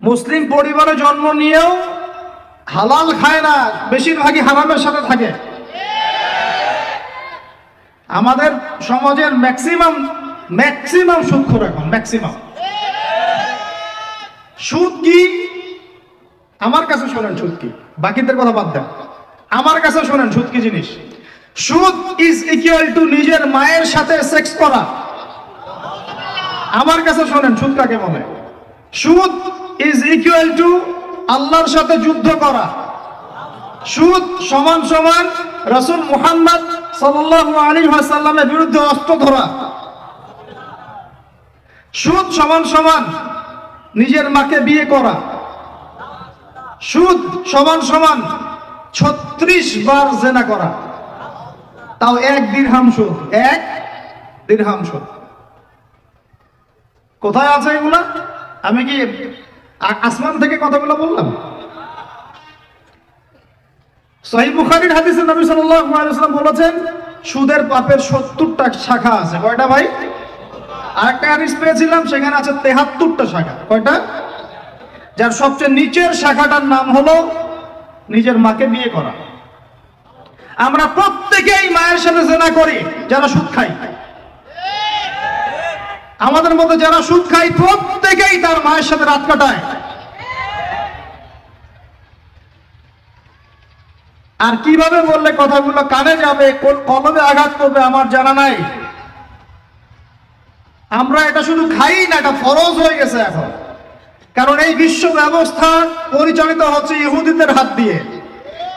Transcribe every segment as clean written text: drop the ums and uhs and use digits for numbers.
মুসলিম পরিবারে জন্ম নিয়েও হালাল খায় না, বেশিরভাগই হারামের সাথে থাকে। আমাদের সমাজের ম্যাক্সিমাম সুদখোর এখন ম্যাক্সিমাম। সুদ কি? আমার কাছে শোনেন সুদ কি, বাকিদের কথা বাদ দেন। আমার কাছে শোনেন সুদ কি জিনিস। সুদ ইজ ইকুয়াল টু নিজের মায়ের সাথে সেক্স করা। আমার কাছে শোনেন সুদ কাকে বলে। সুদ ইজ ইকুয়াল টু আল্লাহর সাথে যুদ্ধ করা। সুদ সমান সমান রাসূল মুহাম্মদ সাল্লাল্লাহু আলাইহি ওয়াসাল্লামের বিরুদ্ধে অস্ত্র ধরা। সুদ সমান সমান নিজের মাকে বিয়ে করা। সুদ সমান সমান 36 বার জিনা করা, তাও 1 দিরহাম সুদ। 1 দিরহাম সুদ কোথায় আছে এগুলা? আমি কি আসমান থেকে কথাগুলো বললাম? সহিহ বুখারীর হাদিসে নবী সাল্লাল্লাহু আলাইহি ওয়াসাল্লাম বলেছেন সুদের পাপের 70টা শাখা আছে। কয়টা ভাই? আরেকটা হাদিস পেয়েছিলাম সেখানে আছে 73টা শাখা। কয়টা? যার সবচেয়ে নিচের শাখাটার নাম হলো নিজের মাকে বিয়ে করা। আমরা প্রত্যেকেই মায়ের সাথে জিনা করি যারা সুদ খাই। আমাদের মধ্যে যারা সুদ খাই প্রত্যেকেই তার মায়ের সাথে রাত কাটায়। আর কিভাবে বললে কথাগুলো কানে যাবে, কোন কলবে আঘাত করবে আমার জানা নাই। আমরা এটা শুধু খাই না, এটা ফরজ হয়ে গেছে এখন। কারণ এই বিশ্ব ব্যবস্থা পরিচালিত হচ্ছে ইহুদিদের হাত দিয়ে,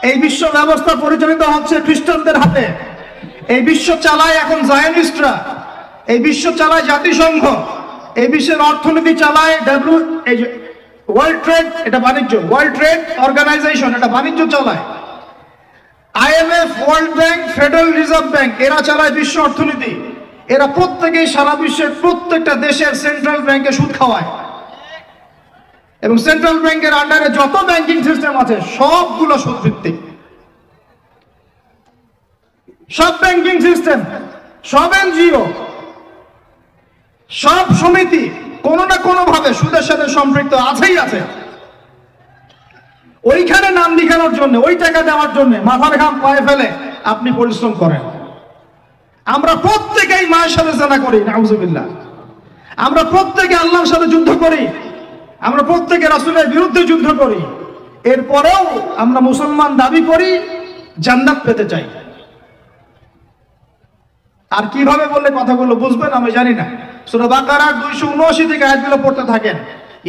এই বিশ্ব ব্যবস্থা পরিচালিত হচ্ছে খ্রিস্টানদের হাতে, এই বিশ্ব চালায় এখন জায়নিস্টরা, এই বিশ্ব চালায় জাতিসংঘ, এই বিশ্বের অর্থনীতি চালায় ওয়ার্ল্ড ট্রেড, এটা বাণিজ্য, ওয়ার্ল্ড ট্রেড অর্গানাইজেশন, এটা বাণিজ্য চালায়। IMF, world bank, federal reserve bank, এরা চালায় বিশ্ব অর্থনীতি। এরা প্রত্যেকেই সারা বিশ্বের প্রত্যেকটা দেশের সেন্ট্রাল ব্যাংকে সুদ খাওয়ায়। এবং সেন্ট্রাল ব্যাংকের আন্ডারে যত ব্যাংকিং সিস্টেম আছে সবগুলো সুদ ভিত্তিক। সব ব্যাংকিং সিস্টেম, সব এনজিও, সব সমিতি কোনো না কোনো ভাবে সুদের সাথে সম্পৃক্ত আছেই আছে। ওইখানে নাম লিখানোর জন্য, ওই টাকা দেওয়ার জন্য মাথার ঘাম পায়ে ফেলে আপনি পরিশ্রম করেন। আমরা প্রত্যেকেই মায়ের সাথে জিনা করি, নাউজুবিল্লাহ। আমরা প্রত্যেকে আল্লাহর সাথে যুদ্ধ করি, আমরা প্রত্যেকে রাসূলের বিরুদ্ধে যুদ্ধ করি। এরপরেও আমরা মুসলমান দাবি করি, জান্নাত পেতে চাই। আর কিভাবে বললে কথাগুলো বুঝবেন আমি জানি না। সূরা বাকারার 279 থেকে আয়াতগুলো পড়তে থাকেন।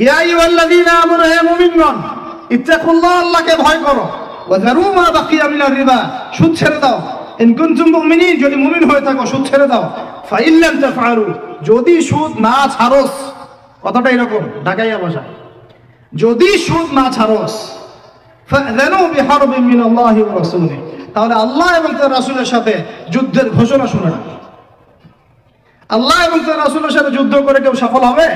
ইয়া আইয়ুহাল্লাযীনা আমানু, হে মুমিনগণ, ইত্তাকুল্লাহ, আল্লাহকে ভয় করো। ওয়া যারু মা বাকিয়া মিনার রিবা, সুদ ছেড়ে দাও। ইন কুনতুম মুমিনিন, যদি মুমিন হয়ে থাকো সুদ ছেড়ে দাও। ফা ইন লাম তাফআলু, যদি সুদ না ছাড়োস, কথাটা এরকম ঢাকাইয়া ভাষা, যদি সুদ না ছাড়োস, ফাযানু বিহারবিন মিনাল্লাহি ওয়া রাসূলিহি, তাহলে আল্লাহ এবং তার রাসূলের সাথে যুদ্ধের ঘোষণা শুনে না। আল্লাহ এবং তার রাসূলের সাথে যুদ্ধ করে কেউ সফল হবে?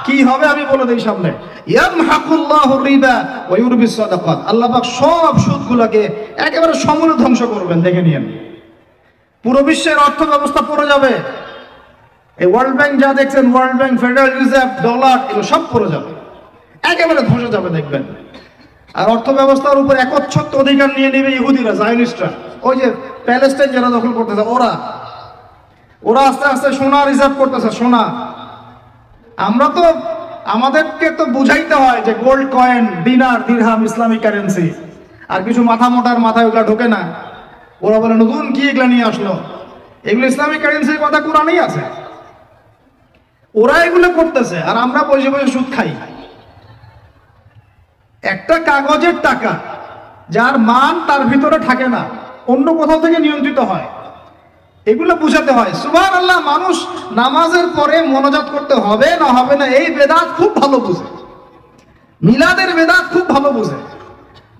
কি হবে আমি বলে দেই সামনে। ইয়ামহাকুল্লাহু রিবা ওয়া ইউরবিস সাদাকাত, আল্লাহ পাক সব সুদগুলোকে একেবারে সমূলে ধ্বংস করবেন। দেখে নিয়েন, পুরো বিশ্বের অর্থ ব্যবস্থা পড়ে যাবে। এই ওয়ার্ল্ড ব্যাংক যা দেখছেন, world bank, federal reserve, dollar, এগুলো সব পড়ে যাবে, একেবারে ধসে যাবে দেখবেন। আর অর্থ ব্যবস্থার উপর একচ্ছত্ব অধিকার নিয়ে নেবে ইহুদিরা, জায়নিস্টরা। ওই যে প্যালেস্টাইন যারা দখল করতেছে, ওরা আস্তে আস্তে সোনা রিজার্ভ করতেছে, সোনা। আমরা তো, আমাদেরকে তো বুঝাইতে হয় যে গোল্ড কয়েন, দিনার, দিরহাম ইসলামিক কারেন্সি। আর কিছু মাথা মোটার মাথায় ওগুলা ঢোকে না। ওরা বলে নতুন কি এগুলা নিয়ে আসলো, এগুলো ইসলামিক কারেন্সির কথা কোরআনেই আছে। ওরা এগুলো করতেছে আর আমরা বসে বসে সুদ খাই। একটা কাগজের টাকা যার মান তার ভিতরে থাকে না, অন্য কোথাও থেকে নিয়ন্ত্রিত হয়, এগুলো বুঝাতে হয়। সুবহানাল্লাহ, মানুষ নামাজের পরে মোনাজাত করতে হবে না হবে না এই বেদাত খুব ভালো বুঝে, মিলাদের বেদাত খুব ভালো বুঝে।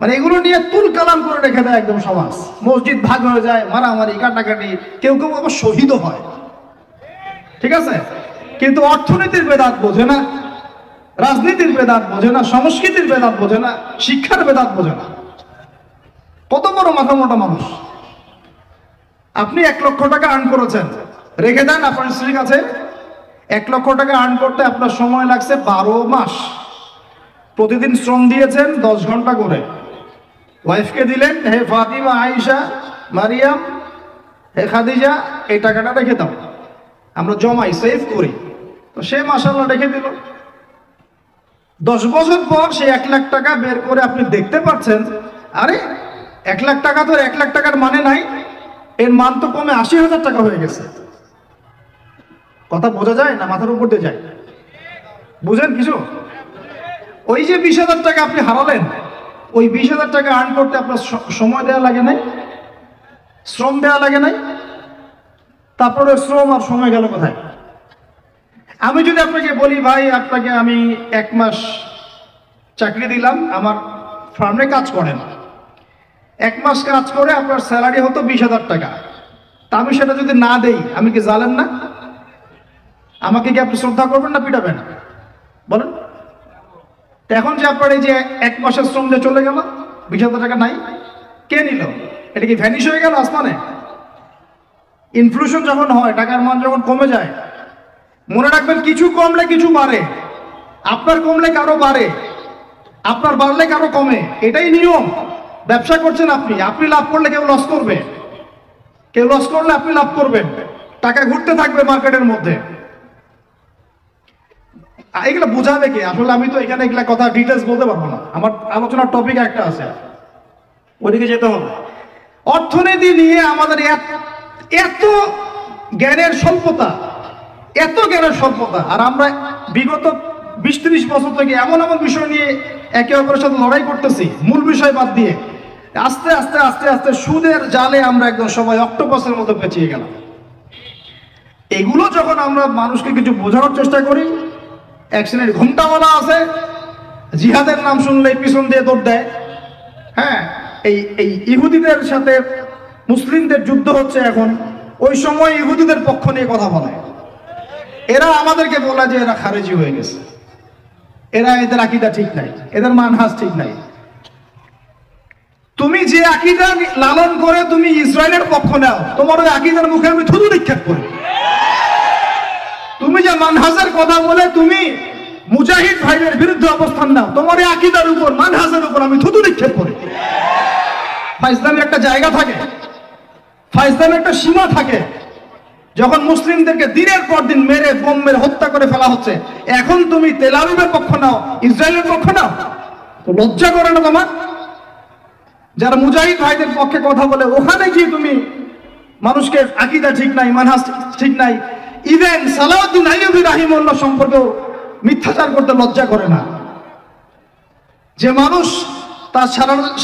মানে এগুলো নিয়ে তুল কালাম করে রেখে দেয় একদম সমাজ। মসজিদ ভাগ হয়ে যায়, মারামারি, কাটাকাটি, কেউ কেউ আবার শহীদও হয়। ঠিক আছে, কিন্তু অর্থনীতির বেদাত বোঝে না, রাজনীতির বেদাত বোঝে না, সংস্কৃতির বেদাত বোঝে না, শিক্ষার বেদাত বোঝে না। কত বড় মাথা মোটা মানুষ। আপনি 1 লক্ষ টাকা আর্ন করেছেন, রেখে দেন আপনার স্ত্রীর কাছে। 1 লক্ষ টাকা আর্ন করতে আপনার সময় লাগছে 12 মাস। প্রতিদিন শ্রম দিয়েছেন 10 ঘন্টা করে, ওয়াইফকে দিলেন, হে ফাতিমা, আয়েশা, মারিয়াম, হে খাদিজা, এই টাকাটা রেখে দাও, আমরা জমাই, সেভ করি। তো সে মাশাআল্লাহ রেখে দিল। 10 বছর পর সে 1 লাখ টাকা বের করে আপনি দেখতে পাচ্ছেন, আরে 1 লাখ টাকা তো 1 লাখ টাকার মানে নাই, এর মান তো কমে 80,000 টাকা হয়ে গেছে। কথা বোঝা যায় না? মাথার উপর দিয়ে যায়? বুঝেন কিছু? ওই যে 20,000 টাকা আপনি হারালেন, ওই 20,000 টাকা আর্ন করতে আপনার সময় দেওয়া লাগে নাই, শ্রম দেওয়া লাগে নাই, তারপরে শ্রম আর সময় গেল কোথায়? আমি যদি আপনাকে বলি, ভাই আপনাকে আমি 1 মাস চাকরি দিলাম, আমার ফার্মে কাজ করেন, 1 মাস কাজ করে আপনার স্যালারি হতো 20,000 টাকা, তা আমি সেটা যদি না দেই, আমি কি জালেম না? আমাকে কি আপনি শ্রদ্ধা করবেন না পিটাবেন? বলেন। এখন যে আপনার এই যে 1 মাসের শ্রম যে চলে গেল, 20,000 টাকা নাই, কে নিল? এটা কি ভ্যানিশ হয়ে গেল আসমানে? ইনফ্লেশন যখন হয়, টাকার মান যখন কমে যায়, মনে রাখবেন কিছু কমলে কিছু বাড়ে, আপনার কমলে কারো বাড়ে, আপনার বাড়লে কারো কমে, এটাই নিয়ম। ব্যবসা করছেন আপনি, আপনি লাভ করলে কেউ লস করবে, কেউ লস করলে আপনি লাভ করবেন, টাকা ঘুরতে থাকবে মার্কেটের মধ্যে। এগুলো বোঝাবে কে? আসলে আমি তো এখানে এগুলা কথা ডিটেলস বলতে পারবো না, আমার আলোচনার টপিক একটা আছে, ওইদিকে যেতে হবে। অর্থনীতি নিয়ে আমাদের এত জ্ঞানের স্বল্পতা, এত জ্ঞানের স্বল্পতা, আর আমরা বিগত 20-30 বছর থেকে এমন এমন বিষয় নিয়ে একে অপরের সাথে লড়াই করতেছি, মূল বিষয় বাদ দিয়ে। আস্তে আস্তে আস্তে আস্তে সুদের জালে আমরা একদম সবাই অক্টোপাসের মতো পেঁচিয়ে গেলাম। এগুলো যখন আমরা মানুষকে কিছু বোঝানোর চেষ্টা করি, এক শ্রেণীর ঘুমটাওয়ালা আছে, জিহাদের নাম শুনলেই পিছন দিয়ে দৌড় দেয়। হ্যাঁ, এই ইহুদিদের সাথে মুসলিমদের যুদ্ধ হচ্ছে এখন, ওই সময় ইহুদিদের পক্ষ নিয়ে কথা বলে। এরা আমাদেরকে বলে যে এরা খারেজি হয়ে গেছে, এদের আকীদা ঠিক নাই, এদের মানহাজ ঠিক নাই। তুমি যে আকীদা লালন করে তুমি ইসরায়েলের পক্ষ নাও, তোমার ওই আকীদার মুখে আমি থুতু নিক্ষেপ করি। তুমি যে মানহাজের কথা বলে তুমি মুজাহিদ ভাইদের বিরুদ্ধে অবস্থান নাও, তোমার এই আকীদার উপর, মানহাজের উপর আমি থুতু নিক্ষেপ করি। ফাইজলামের একটা জায়গা থাকে, ফাইজলামের একটা সীমা থাকে। যখন মুসলিমদেরকে দিনের পর দিন মেরে, বোম মেরে হত্যা করে ফেলা হচ্ছে, এখন তুমি তেল আবিবের পক্ষ নাও, ইসরায়েলের পক্ষ নাও, তো লজ্জা করে না তোমার? যারা মুজাহিদ ভাইদের পক্ষে কথা বলে, ওখানে গিয়ে তুমি মানুষকে আকীদা ঠিক নাই, মানহাজ ঠিক নাই, ইভেন সালাউদ্দিন আইয়ুবী রাহিমাহুল্লাহ সম্পর্কেও মিথ্যাচার করতে লজ্জা করে না? যে মানুষ তার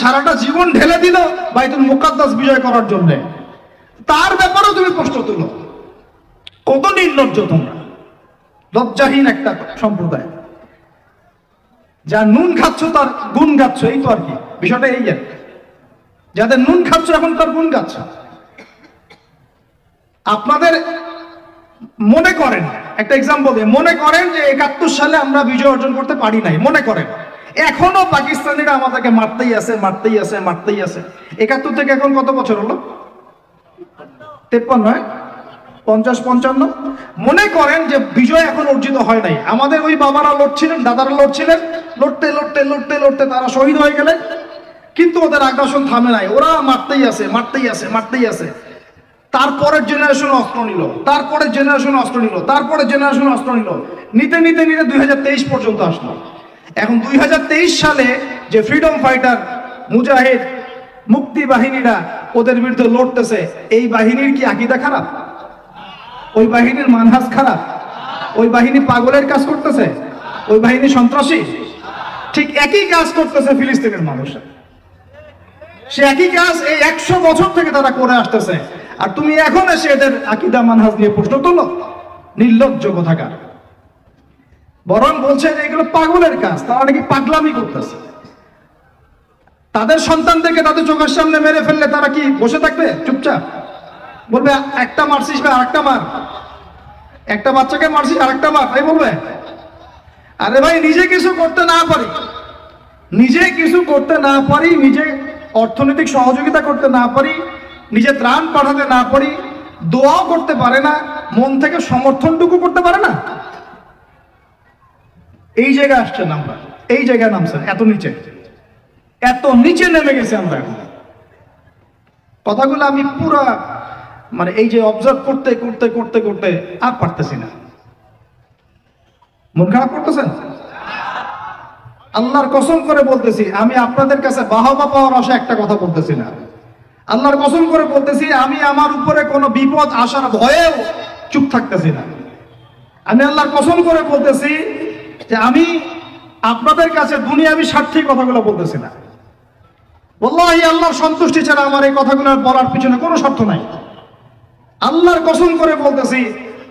সারাটা জীবন ঢেলে দিল বাইতুল মুকাদ্দাস বিজয় করার জন্য, তার ব্যাপারেও তুমি প্রশ্ন তুলো। কত নির্লজ্জ তোমরা, লজ্জাহীন একটা সম্প্রদায়। যা নুন খাচ্ছ তার গুণ গাচ্ছ, এই তো আর কি বিষয়টা। এই যাদের নুন খাচ্ছ এখন তার গুণ গাচ্ছ। আপনাদের মনে করেন, একটা এক্সাম্পল দিয়ে, মনে করেন যে 71 সালে আমরা বিজয় অর্জন করতে পারি নাই, মনে করেন। এখনো পাকিস্তানিরা আমাদেরকে মারতেই আছে, মারতেই আছে, মারতেই আছে। 71 থেকে এখন কত বছর হলো? 53, 50-55। মনে করেন যে বিজয় এখন অর্জিত হয় নাই, আমাদের ওই বাবারা লড়ছিলেন, দাদারা লড়ছিলেন, লড়তে লড়তে লড়তে লড়তে তারা শহীদ হয়ে গেলেন, কিন্তু ওদের আগ্রাসন থামে নাই, ওরা মারতেই আছে, মারতেই আছে, মারতেই আছে। তারপরের জেনারেশন অস্ত্র নিল, তারপরের জেনারেশন অস্ত্র নিল, তারপরের জেনারেশন অস্ত্র নিল, নিতে নিতে নিতে 2023 পর্যন্ত আসলো। এখন 2023 সালে যে ফ্রিডম ফাইটার, মুজাহিদ, মুক্তি বাহিনীরা ওদের বিরুদ্ধে লড়তেছে, এই বাহিনীর কি আকীদা খারাপ? ওই বাহিনীর মানহাজ খারাপ? ওই বাহিনী পাগলের কাজ করতেছে? ওই বাহিনী সন্ত্রাসী? ঠিক একই কাজ করতেছে ফিলিস্তিনের মানুষরা। সে একই কাজ এই 100 বছর থেকে তারা করে আসতেছে, আর তুমি এখন এসে এদের আকীদা মানহাজ নিয়ে প্রশ্ন তোলো? নির্লজ্জ কোথাকার। বরং বলছে যে এগুলো পাগলের কাজ, তারা নাকি পাগলামি করতেছে। তাদের সন্তানদেরকে তাদের চোখের সামনে মেরে ফেললে তারা কি বসে থাকবে চুপচাপ? বলবে একটা মারছিস ভাই, আরেকটা মার, একটা বাচ্চাকে মারছিস, আরেকটা মার, তাই বলবে? আরে ভাই, নিজে কিছু করতে না পারি, নিজে কিছু করতে না পারি, নিজে অর্থনৈতিক সহযোগিতা করতে না পারি, নিজে ত্রাণ পাঠাতে না পারি, দোয়াও করতে পারে না, মন থেকে সমর্থনটুকু করতে পারে না, এই জায়গায় আসছেন আমরা। এই জায়গায় নামছেন, এত নিচে নেমে গেছে আমরা এখন। কথাগুলো আমি পুরা মানে এই যে অবজার্ভ করতে করতে করতে করতে আর পারতেছি না। মন খারাপ করতেছেন? আল্লাহর কসম করে বলতেছি, আমি আপনাদের কাছে বাহবা পাওয়ার আশা একটা কথা বলতেছি না। আল্লাহর কসম করে বলতেছি, আমি আমার উপরে কোনো বিপদ আসার ভয়েও চুপ থাকতেছি না। আমি আল্লাহর কসম করে বলতেছি যে আমি আপনাদের কাছে দুনিয়াবি স্বার্থে কথাগুলো বলতেছি না। ওয়াল্লাহি আল্লাহর সন্তুষ্টি ছাড়া আমার এই কথাগুলো বলার পিছনে কোনো স্বার্থ নাই। আল্লাহর কসম করে বলতেছি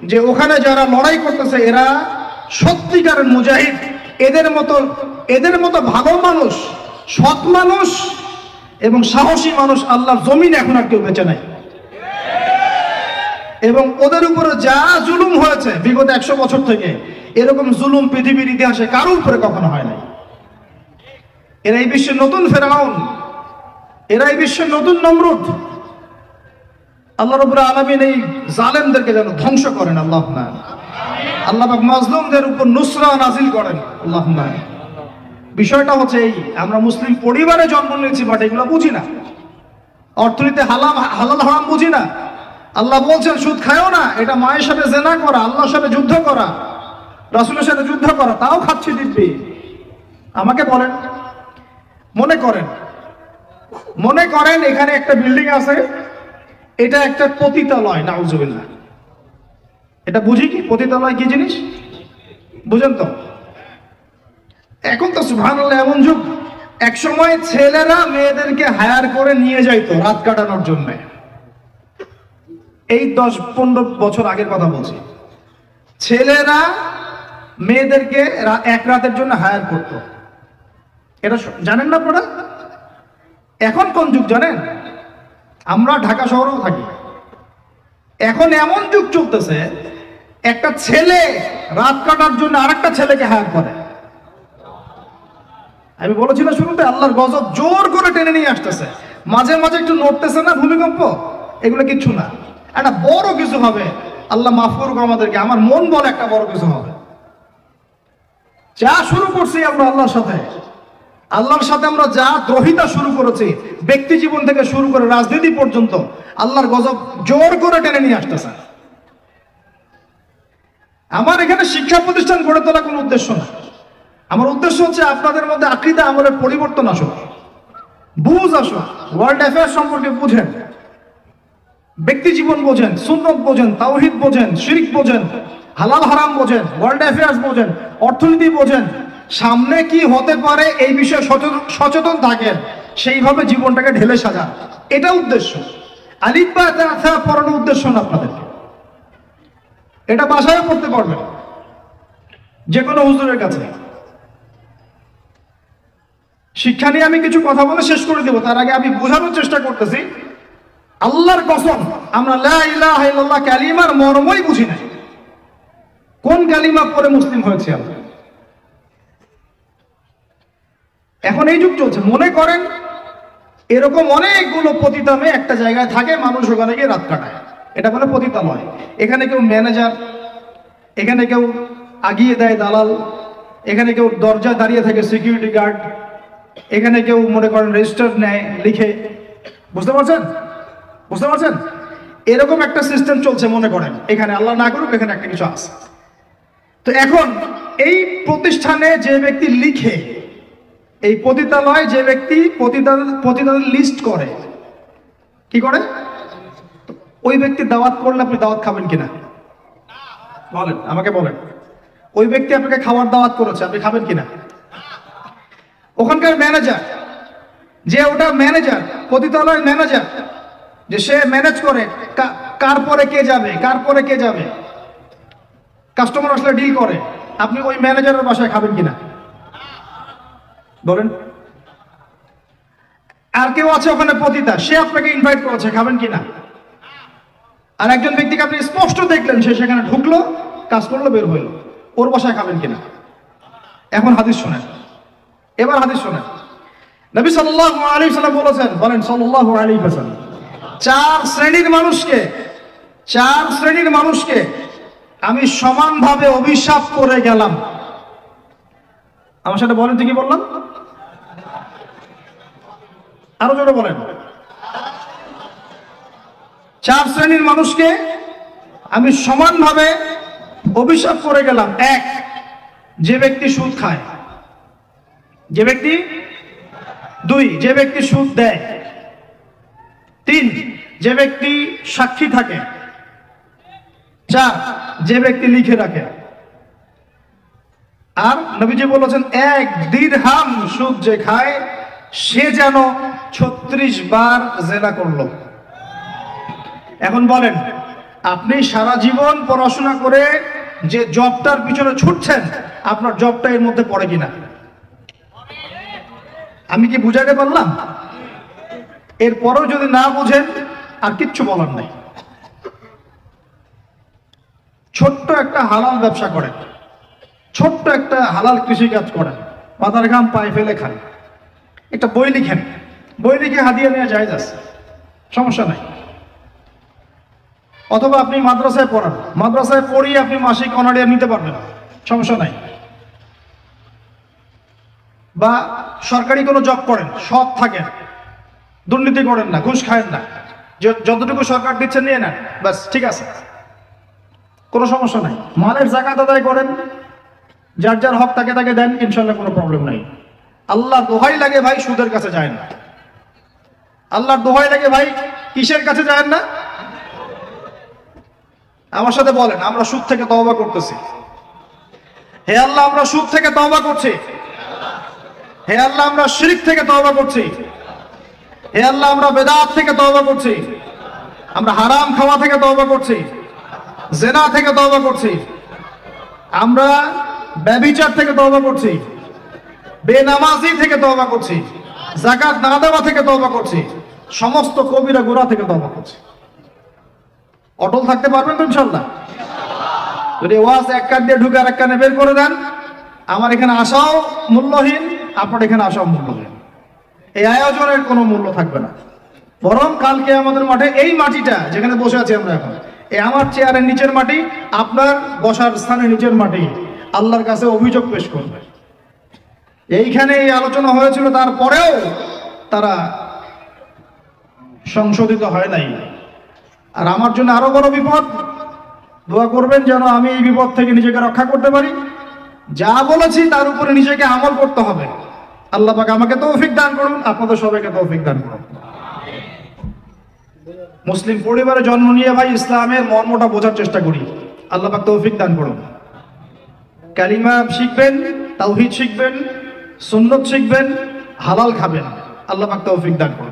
যে ওখানে যারা লড়াই করতেছে এরা সত্যিকারের মুজাহিদ। এদের মতো ভালো মানুষ, সৎ মানুষ এবং সাহসী মানুষ আল্লাহর জমিন এখন আর কেউ বেঁচে নাই। এবং ওদের উপরে যা জুলুম হয়েছে বিগত 100 বছর থেকে, এরকম জুলুম পৃথিবীর ইতিহাসে কারোর উপরে কখনো হয় নাই। এরা এই বিশ্বের নতুন ফেরাউন, এরা এই বিশ্বের নতুন নমরুদ। আল্লাহ রাব্বুল আলামিন এই জালেমদেরকে যেন ধ্বংস করেন আল্লাহুম্মা। আল্লাহ পাক মাজলুমদের উপর নুসরা নাজিল করেন আল্লাহুম্মা। বিষয়টা হচ্ছে এই, আমরা মুসলিম পরিবারে জন্ম নিয়েছি বাট এগুলো বুঝি না। অর্থনীতি হালাল হারাম বুঝি না। আল্লাহ বলছেন সুদ খায়ও না, এটা মায়ের সাথে জেনা করা, আল্লাহর সাথে যুদ্ধ করা, রাসূলের সাথে যুদ্ধ করা, তাও খাচ্ছি দিব্যি। আমাকে বলেন, মনে করেন এখানে একটা বিল্ডিং আছে, এটা একটা পতিতালয়, নাউজুবিল্লাহ। এটা বুঝি কি পতিতালয় কি জিনিস? বুঝেন তো? এখন তো সুবহানাল্লাহ এমন যুগ, এক সময় ছেলেরা মেয়েদেরকে হায়ার করে নিয়ে যাইতো রাত কাটানোর জন্য। এই 10-15 বছর আগের কথা বলছি। ছেলেরা মেয়েদেরকে এক রাতের জন্য হায়ার করতো। এটা জানেন না আপনারা? এখন কোন যুগ জানেন? আমরা ঢাকা শহরেও থাকি। এখন এমন যুগ চলতেছে, একটা ছেলে রাত কাটার জন্য আরেকটা ছেলেকে হায়ার করে। আমি বলেছি না শুরুতে, আল্লাহর গজব জোর করে টেনে নিয়ে আসতেছে। মাঝে মাঝে একটু নড়তেছে না ভূমিকম্প, এগুলো কিচ্ছু না, একটা বড় কিছু হবে। আল্লাহ মাফ করুক আমাদেরকে, আমার মন বলে একটা বড় কিছু হবে। যা শুরু করছি আমরা আল্লাহর সাথে আমরা যা দ্রোহিতা শুরু করেছি, ব্যক্তি জীবন থেকে শুরু করে রাজনীতি পর্যন্ত, আল্লাহর গজব জোর করে টেনে নিয়ে আসতেছে। আমার এখানে শিক্ষা প্রতিষ্ঠান গড়ে তোলা কোনো উদ্দেশ্য না। আমার উদ্দেশ্য হচ্ছে আপনাদের মধ্যে আকীদা আমলের পরিবর্তন আসুক, বুঝ আসুক, ওয়ার্ল্ড অ্যাফেয়ার্স সম্পর্কে বুঝেন, ব্যক্তি জীবন বোঝেন, সুন্নত বোঝেন, তাওহীদ বোঝেন, শিরক বোঝেন, হালাল হারাম বোঝেন, ওয়ার্ল্ড অ্যাফেয়ার্স বোঝেন, অর্থনীতি বোঝেন, সামনে কি হতে পারে এই বিষয়ে সচেতন থাকেন, সেইভাবে জীবনটাকে ঢেলে সাজান। এটা উদ্দেশ্য। আলিফ বা তা পড়ানোর উদ্দেশ্য না আপনাদেরকে। এটা বাসায় পড়তে পারবেন যে কোনো হুজুরের কাছে। শিক্ষা নিয়ে আমি কিছু কথা বলে শেষ করে দেব, তার আগে আমি বোঝানোর চেষ্টা করতেছি। আল্লাহর কসম, আমরা লা ইলাহা ইল্লাল্লাহ কালিমার মর্মই বুঝি না। কোন কালিমা পড়ে মুসলিম হয়েছে আমরা? এখন এই যুগ চলছে। মনে করেন এরকম অনেকগুলো পতিতা মেয়ে একটা জায়গায় থাকে, মানুষ ওখানে গিয়ে রাত কাটায়, এটা বলে পতিতালয়। এখানে কেউ ম্যানেজার, এখানে কেউ আগিয়ে দেয় দালাল, এখানে কেউ দরজায় দাঁড়িয়ে থাকে সিকিউরিটি গার্ড, এখানে কেউ মনে করেন রেজিস্টার নেয়, লিখে। বুঝতে পারছেন? এরকম একটা সিস্টেম চলছে। মনে করেন এখানে, আল্লাহ না করুক, এখানে একটা কিছু আছে। তো এখন এই প্রতিষ্ঠানে যে ব্যক্তি লিখে, এই পতিতালয় যে ব্যক্তি পতিতাদের লিস্ট করে, কি করে? ওই ব্যক্তি দাওয়াত করলে আপনি দাওয়াত খাবেন কিনা বলেন, আমাকে বলেন। ওই ব্যক্তি আপনাকে খাওয়ার দাওয়াত করেছে, আপনি খাবেন কিনা? ওখানকার ম্যানেজার, যে ওটা ম্যানেজার, পতিতালয় ম্যানেজার, যে সে ম্যানেজ করে কার পরে কে যাবে, কাস্টমার আসলে ডিল করে, আপনি ওই ম্যানেজারের বাসায় খাবেন কিনা বলেন? আর কেউ আছে ওখানে পতিতা, সে আপনাকে ইনভাইট করেছে, খাবেন কিনা? আর একজন ব্যক্তিকে আপনি স্পষ্ট দেখলেন, সে সেখানে ঢুকলো, কাজ করলো, বের হইল, ওর বাসায় খাবেন কিনা? এখন হাদিস শোনেন, এবার হাদিস শোনেন। নবী সাল্লাল্লাহু আলাইহি ওয়াসাল্লাম বলেছেন, বলেন সাল্লাল্লাহু আলাইহি ওয়াসাল্লাম, চার শ্রেণীর মানুষকে আমি সমানভাবে অভিশাপ করে গেলাম। আমার সাথে বলেন তো কি বললাম? আরো জোরে বলেন। 4 শ্রেণীর মানুষকে আমি সমানভাবে অভিশাপ করে গেলাম। 1, যে ব্যক্তি সুদ খায়, যে ব্যক্তি 2, যে ব্যক্তি সুদ দেয়, 3, যে ব্যক্তি সাক্ষী থাকে, 4, যে ব্যক্তি লিখে রাখে। আর নবীজি বলেছেন 1 দিরহাম সুদ যে খায় সে যেন 36 বার জেনা করলো। এখন বলেন, আপনি সারা জীবন পড়াশোনা করে যে জবটার পিছনে ছুটছেন, আপনার জবটা এর মধ্যে পড়ে কিনা? আমি কি বুঝাতে পারলাম? এরপরেও যদি না বুঝেন আর কিচ্ছু বলার নাই। ছোট্ট একটা হালাল ব্যবসা করেন, ছোট্ট একটা হালাল কৃষিকাজ করেন, মাথার ঘাম পায়ে ফেলে খান, একটা বই লিখেন, বই লিখে হাদিয়া নেওয়া জায়েজ আছে, সমস্যা নাই। অথবা আপনি মাদ্রাসায় পড়ান, মাদ্রাসায় পড়িয়ে আপনি মাসিক অনারিয়া নিতে পারবেন, সমস্যা নাই। বা সরকারি কোনো জব করেন, সৎ থাকেন, দুর্নীতি করেন না, ঘুষ খায়েন না, যতটুকু সরকার দিচ্ছে নিয়ে নেন, ব্যাস ঠিক আছে, কোনো সমস্যা নাই। মালের জাকাত আদায় করেন, যার যার হক তাকে তাকে দেন, ইনশাল্লাহ কোনো প্রবলেম নাই। আল্লাহর দোহাই লাগে ভাই সুদের কাছে যায় না। আল্লাহর দোহাই লাগে ভাই কিসের কাছে যায় না? আমার সাথে বলেন, আমরা সুদ থেকে তওবা করতেছি। হে আল্লাহ, আমরা সুদ থেকে তওবা করছি। হে আল্লাহ, আমরা শিরক থেকে তওবা করছি। হে আল্লাহ, আমরা বেদাত থেকে তওবা করছি। আমরা হারাম খাওয়া থেকে তওবা করছি, জেনা থেকে তওবা করছি, আমরা ব্যভিচার থেকে তওবা করছি, বেনামাজি থেকে তওবা করছি, যাকাত না দেওয়া থেকে তওবা করছি, সমস্ত কবিরা গুনাহ থেকে তওবা করছি। অটল থাকতে পারবেন তো ইনশাআল্লাহ? যদি ওয়াজ এক কান দিয়ে ঢুকে আরেক কানে বের করে দেন, আমার এখানে আসাও মূল্যহীন, আপনার এখানে আসাও মূল্যহীন। এই আয়োজনের কোনো মূল্য থাকবে না। বরং কালকে আমাদের মাঠে এই মাটিটা যেখানে বসে আছি আমরা এখন, এই আমার চেয়ারের নিচের মাটি, আপনার বসার স্থানের নিচের মাটি আল্লাহর কাছে অভিযোগ পেশ করবে। এইখানে এই আলোচনা হয়েছিল, তারপরেও তারা সংশোধিত হয় নাই। আর আমার জন্য আরো বড় বিপদ, দোয়া করবেন যেন আমি এই বিপদ থেকে নিজেকে রক্ষা করতে পারি। যা বলেছি তার উপরে নিজেকে আমল করতে হবে। আল্লাহ পাক আমাকে তৌফিক দান করুন, আপনাদের সবাইকে তৌফিক দান করুন। মুসলিম পরিবারে জন্ম নিয়ে ভাই ইসলামের মর্মটা বোঝার চেষ্টা করি। আল্লাহ পাক তৌফিক দান করুন। কালিমা শিখবেন, তাওহীদ শিখবেন, সুন্নাত শিখবেন, হালাল খাবেন। আল্লাহ পাক তৌফিক দান করুন।